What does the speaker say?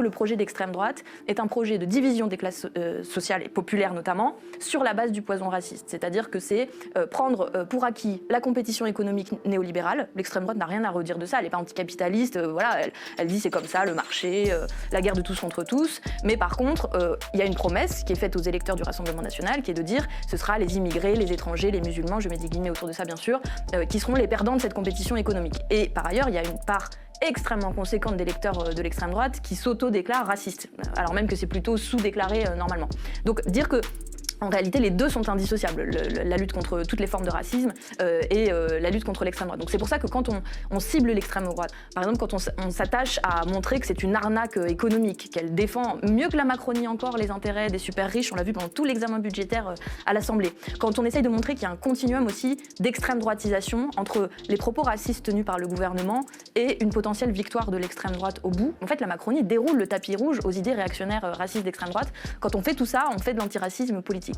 Le projet d'extrême droite est un projet de division des classes sociales et populaires notamment, sur la base du poison raciste. C'est-à-dire que c'est prendre pour acquis la compétition économique néolibérale. L'extrême droite n'a rien à redire de ça, elle n'est pas anticapitaliste, voilà, elle dit c'est comme ça, le marché, la guerre de tous contre tous. Mais par contre, il y a une promesse qui est faite aux électeurs du Rassemblement national, qui est de dire ce sera les immigrés, les étrangers, les musulmans, je mets des guillemets autour de ça bien sûr, qui seront les perdants de cette compétition économique. Et par ailleurs, il y a une part extrêmement conséquente d'électeurs de l'extrême droite qui s'auto-déclarent racistes, alors même que c'est plutôt sous-déclaré normalement. Donc dire que en réalité, les deux sont indissociables, la lutte contre toutes les formes de racisme et la lutte contre l'extrême droite. Donc c'est pour ça que quand on cible l'extrême droite, par exemple quand on s'attache à montrer que c'est une arnaque économique, qu'elle défend mieux que la Macronie encore les intérêts des super riches, on l'a vu pendant tout l'examen budgétaire à l'Assemblée, quand on essaye de montrer qu'il y a un continuum aussi d'extrême droitisation entre les propos racistes tenus par le gouvernement et une potentielle victoire de l'extrême droite au bout, en fait la Macronie déroule le tapis rouge aux idées réactionnaires racistes d'extrême droite. Quand on fait tout ça, on fait de l'antiracisme politique.